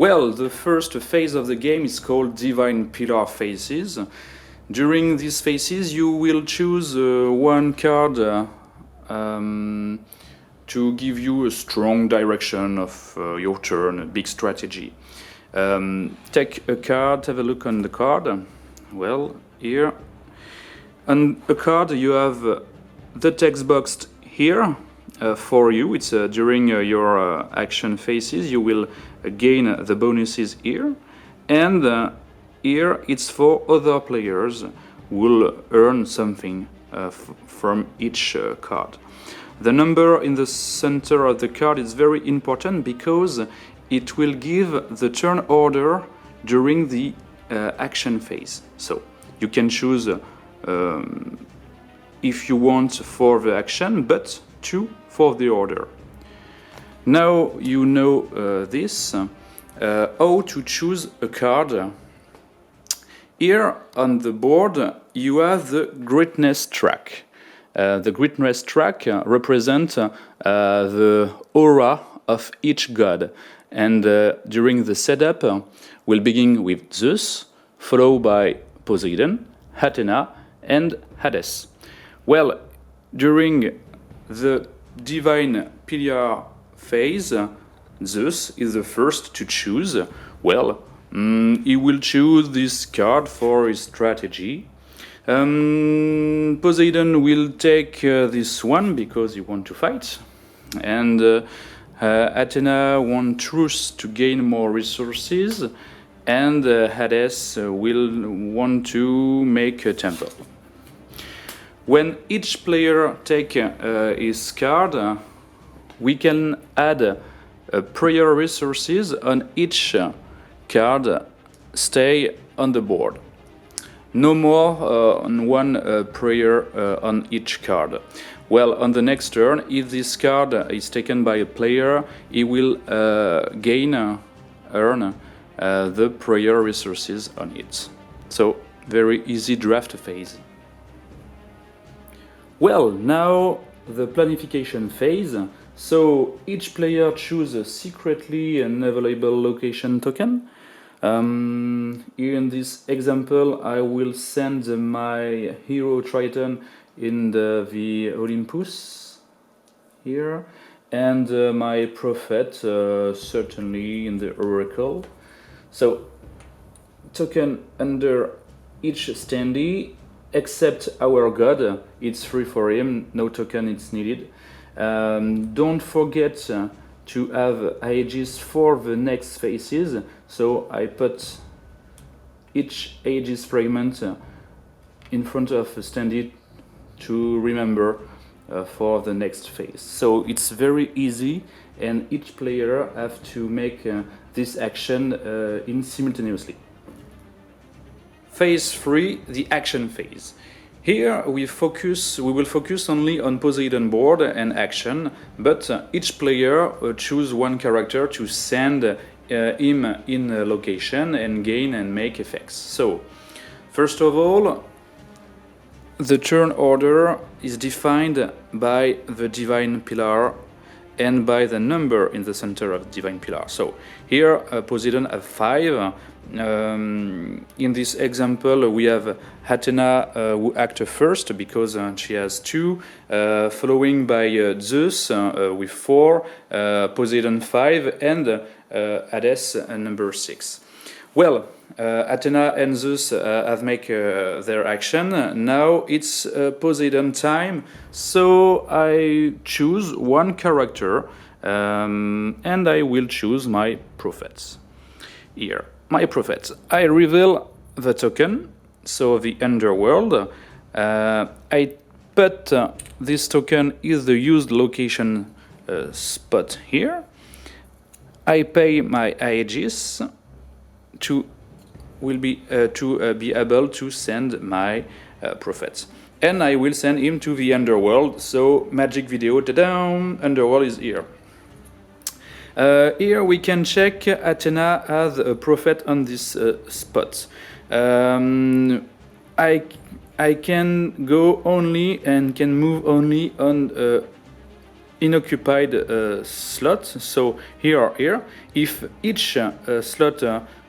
Well, the first phase of the game is called Divine Pillar Phases. During these phases, you will choose one card to give you a strong direction of your turn, a big strategy. Take a card, have a look on the card. Well, here on a card you have the text box here for you. It's during your action phases you will gain the bonuses here, and here it's for other players who will earn something from each card. The number in the center of the card is very important because it will give the turn order during the action phase. So you can choose if you want for the action, but 2 for the order. Now you know this, how to choose a card. Here on the board you have the greatness track. The greatness track represents the aura of each god, and during the setup we'll begin with Zeus, followed by Poseidon, Athena and Hades. Well, during the Divine Pillar phase, Zeus is the first to choose. Well, he will choose this card for his strategy. Poseidon will take this one because he wants to fight, and Athena wants truce to gain more resources, and Hades will want to make a temple. When each player takes his card, we can add prayer resources on each card stay on the board. No more on one prayer on each card. Well, on the next turn, if this card is taken by a player, he will earn the prayer resources on it. So, very easy draft phase. Well, now the planification phase. So each player chooses secretly an available location token. Here in this example, I will send my hero Triton in the Olympus here, and my prophet certainly in the Oracle. So token under each standee, except our god, it's free for him, no token is needed. Don't forget to have Aegis for the next phases, so I put each Aegis fragment in front of a standee to remember for the next phase. So it's very easy, and each player have to make this action in simultaneously. Phase 3, the action phase. Here we will focus only on Poseidon board and action, but each player choose one character to send him in a location and gain and make effects. So, first of all, the turn order is defined by the Divine Pillar and by the number in the center of the Divine Pillar. So here Poseidon has 5. In this example we have Athena who acts first because she has 2, following by Zeus with 4, Poseidon 5, and Hades number 6. Well, Athena and Zeus have made their action. Now it's Poseidon time, so I choose one character and I will choose my prophets. Here, my prophets. I reveal the token, so the underworld. I put this token is the used location spot here. I pay my Aegis to be able to send my prophets, and I will send him to the underworld. So magic video, ta-da! Underworld is here. Here we can check Athena as a prophet on this spot. I can go only and can move only on unoccupied slot. So here or here, if each slot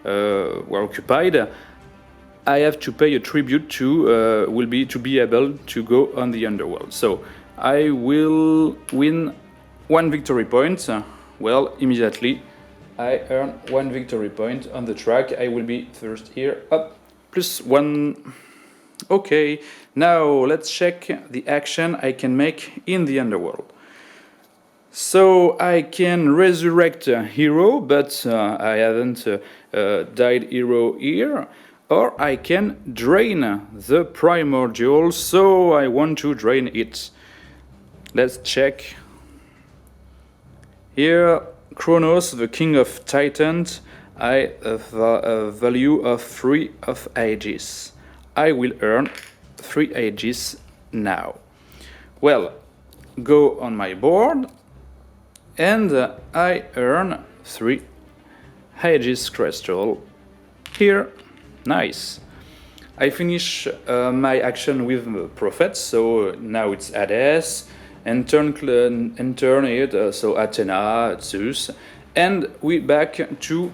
were occupied, I have to pay a tribute to to be able to go on the underworld. So I will win 1 victory point. Well, immediately I earn 1 victory point on the track. I will be first here. Up, +1. Okay, now let's check the action I can make in the underworld. So I can resurrect a hero, but I haven't died hero here. Or I can drain the primordial, so I want to drain it. Let's check. Here, Kronos, the king of Titans, I have a value of 3 of Aegis. I will earn 3 Aegis now. Well, go on my board, and I earn 3 Aegis crystal here. Nice. I finish my action with Prophet, so now it's Hades, and turn it, so Athena, Zeus, and we back to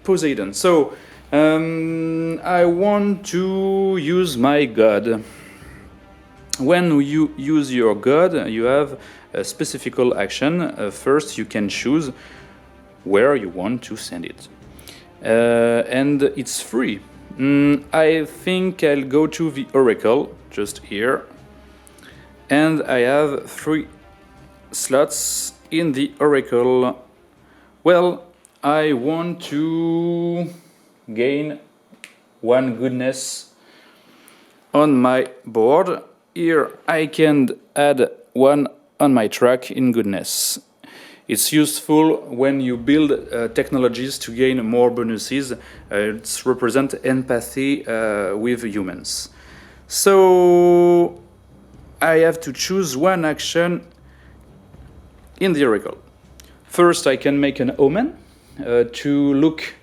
Poseidon. So I want to use my god. When you use your god, you have a specific action. First, you can choose where you want to send it. And it's free. I think I'll go to the Oracle, just here. And I have 3 slots in the Oracle. Well, I want to gain 1 goodness on my board. Here I can add 1 on my track in goodness. It's useful when you build technologies to gain more bonuses. It represents empathy with humans. So I have to choose 1 action in the Oracle. First, I can make an omen to look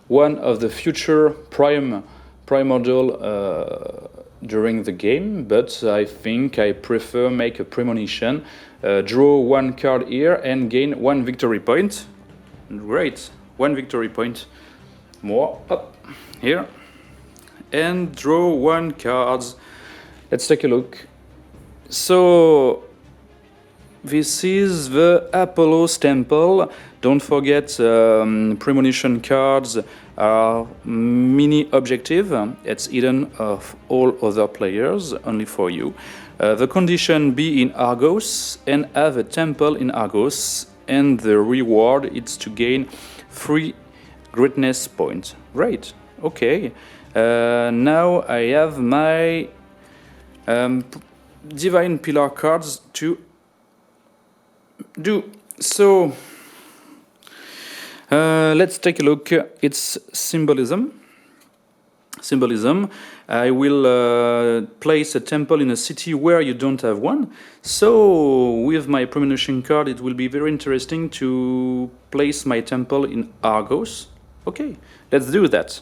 one of the future primordial during the game, but I think I prefer make a premonition. Draw 1 card here and gain 1 victory point. Great, 1 victory point more up here. And draw 1 card. Let's take a look. So this is the Apollo's temple. Don't forget, premonition cards are mini objective. It's hidden of all other players, only for you. The condition be in Argos and have a temple in Argos, and the reward is to gain 3 greatness points. Great. Okay. Now I have my divine pillar cards to do. So let's take a look. It's symbolism. I will place a temple in a city where you don't have one. So with my premonition card, it will be very interesting to place my temple in Argos. Okay, let's do that.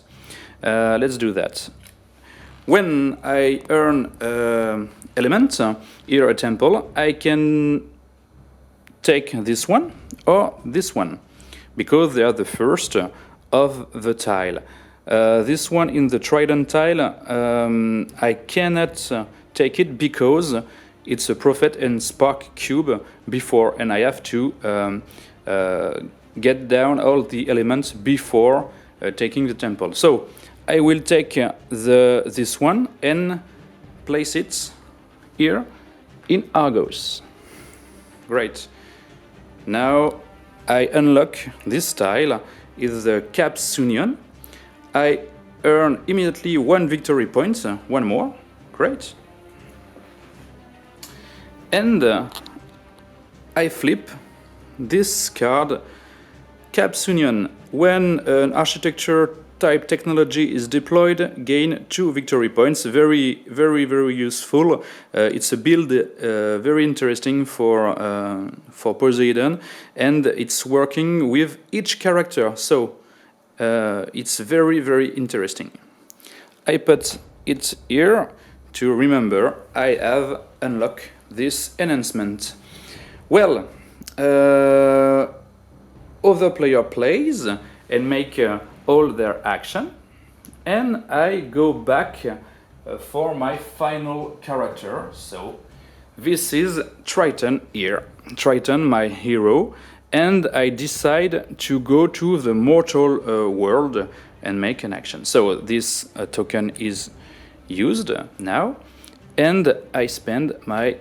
When I earn element, here a temple, I can take this one or this one, because they are the first of the tile. This one in the trident tile, I cannot take it because it's a prophet and spark cube before, and I have to get down all the elements before taking the temple. So I will take this one and place it here in Argos. Great. Now I unlock this tile, is the Caps Union. I earn immediately 1 victory point, 1 more. Great. And I flip this card, Caps Union. When an architecture type technology is deployed, gain 2 victory points. Very useful. It's a build very interesting for Poseidon, and it's working with each character. So it's very interesting. I put it here to remember I have unlocked this enhancement. Well, other player plays and make all their action, and I go back for my final character. So this is Triton here, Triton, my hero, and I decide to go to the mortal world and make an action. So this token is used now, and I spend my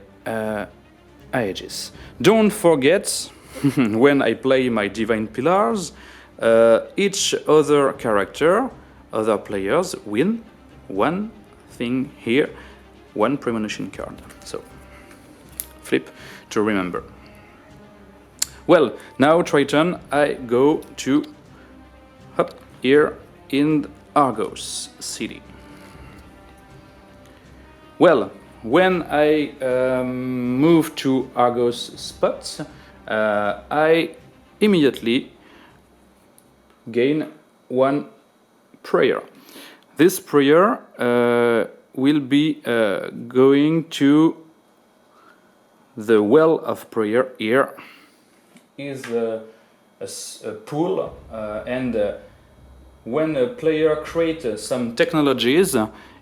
Aegis. Don't forget, when I play my Divine Pillars, each other character, other players win one thing here, one premonition card. So, flip to remember. Well, now Triton, I go to up here in Argos city. Well, when I move to Argos spot, I immediately gain one prayer. This prayer will be going to the well of prayer. Here is a pool, and when a player creates some technologies,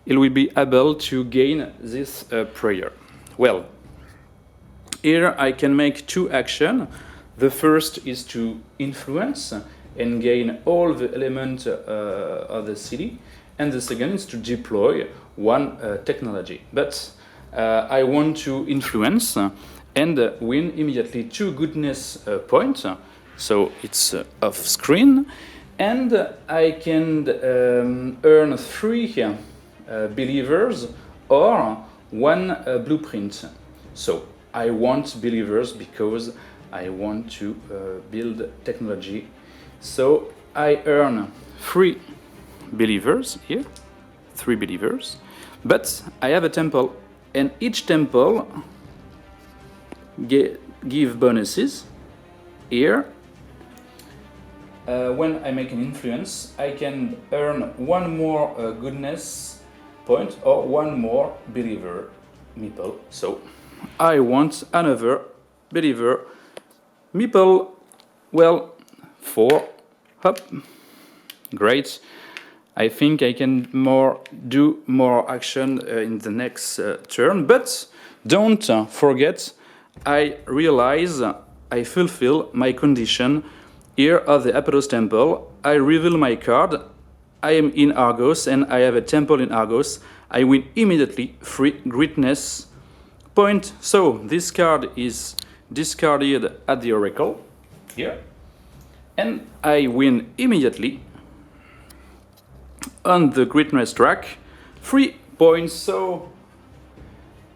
it will be able to gain this prayer. Well, here I can make two actions. The first is to influence and gain all the elements of the city, and the second is to deploy one technology. But I want to influence and win immediately 2 goodness points, so it's off screen, and I can earn 3 believers or 1 blueprint. So I want believers because I want to build technology. So I earn 3 believers here, 3 believers, but I have a temple, and each temple give bonuses. Here, when I make an influence, I can earn 1 more goodness point or 1 more believer meeple. So I want another believer meeple. Well, 4, hop, great. I think I can do more action in the next turn, but don't forget, I realize I fulfill my condition. Here are the Apollo's temple. I reveal my card. I am in Argos and I have a temple in Argos. I win immediately 3 greatness point. So this card is discarded at the Oracle here, and I win immediately on the greatness track 3 points. So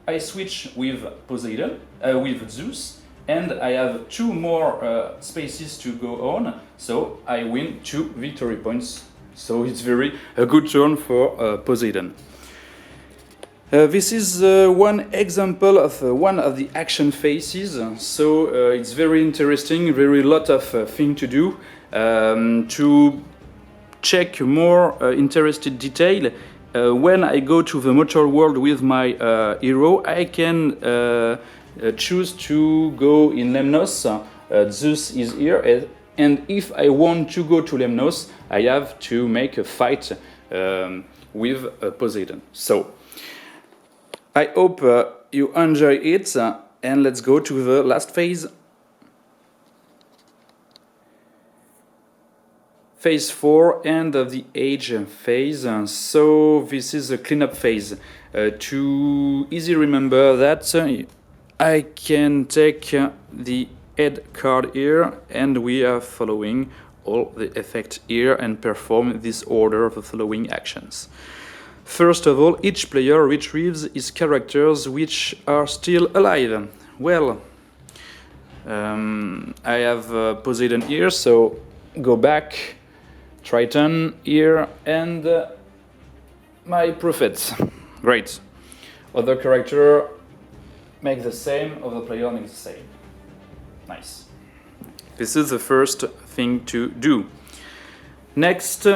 I switch with Poseidon, with Zeus, and I have 2 more spaces to go on, so I win 2 victory points. So it's a good turn for Poseidon. This is one example of one of the action phases, so it's very interesting, very lot of thing to do. To check more interested detail, when I go to the mortal world with my hero, I can choose to go in Lemnos. Zeus is here, and if I want to go to Lemnos, I have to make a fight with Poseidon. So I hope you enjoy it, and let's go to the last phase. Phase 4, end of the age phase. So this is a cleanup phase. To easily remember that, I can take the head card here, and we are following all the effects here and perform this order of the following actions. First of all, each player retrieves his characters which are still alive. Well, I have Poseidon here, so go back, Triton here, and my prophet. Great. Other character make the same, other player makes the same. Nice. This is the first thing to do. Next,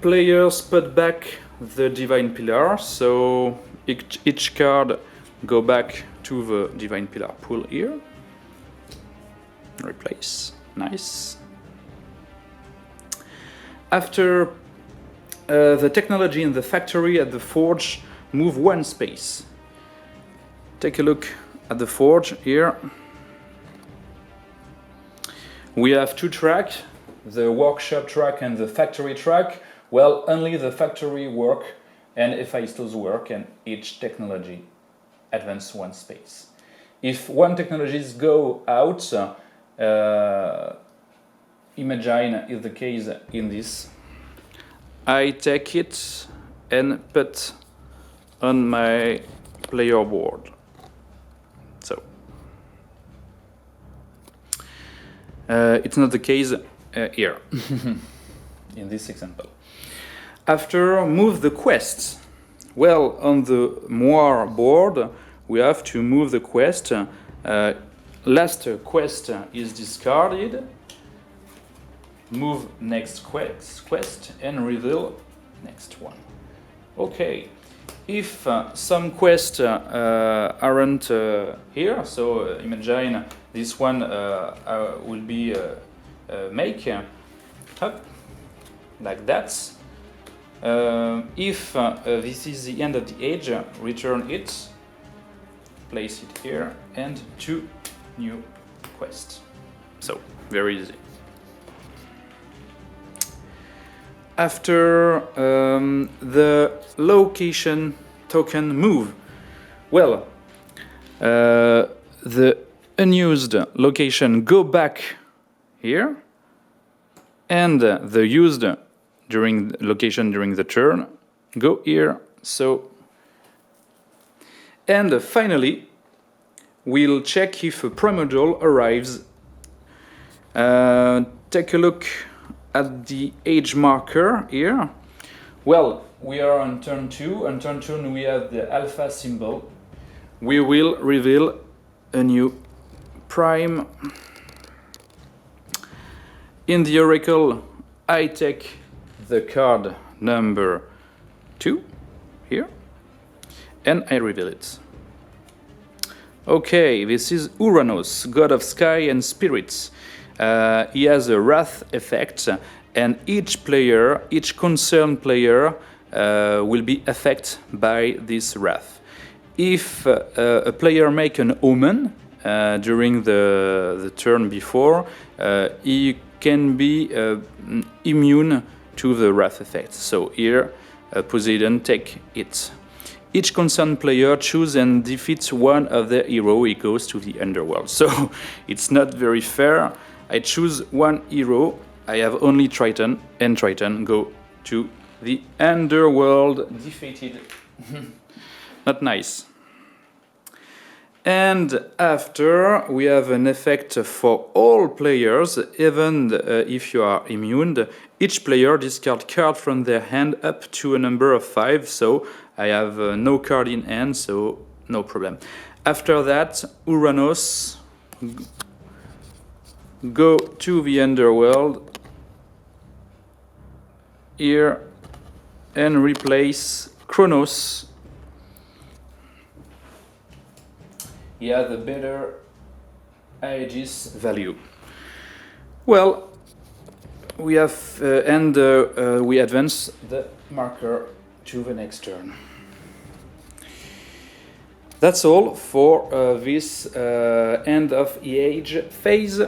players put back the Divine Pillar, so each card go back to the Divine Pillar pool here. replace, nice. After the technology in the factory at the forge, move one space. Take a look at the forge here. We have two tracks, the workshop track and the factory track. Well, only the factory work and Hephaestus work, and each technology advance one space. If one technologies go out, imagine is the case in this. I take it and put on my player board. So it's not the case here in this example. After, move the quests. Well, on the Moir board, we have to move the quest. Last quest is discarded. Move next quest and reveal next one. Okay. If some quests aren't here, so imagine this one will be make up like that. If this is the end of the age, return it, place it here, and 2 new quests. So, very easy. After the location token move, well, the unused location go back here, and the used location during the turn go here. So, and finally, we'll check if a primordial arrives. Take a look at the age marker here. Well, we are on turn 2. On turn 2 we have the alpha symbol. We will reveal a new prime. In the oracle, I take the card number 2 here and I reveal it. Okay, this is Uranus, god of sky and spirits. He has a wrath effect, and each player, each concerned player, will be affected by this wrath. If a player make an omen during the turn before, he can be immune to the wrath effect. So here, Poseidon take it. Each concerned player choose and defeats one of their hero. He goes to the underworld. So it's not very fair. I choose one hero. I have only Triton, and Triton go to the underworld defeated. Not nice. And after, we have an effect for all players, even if you are immune. Each player discard card from their hand up to a number of 5, so I have no card in hand, so no problem. After that, Uranus go to the underworld here and replace Kronos. He has a better Aegis value. Well, we have we advance the marker to the next turn. That's all for this end of the age phase.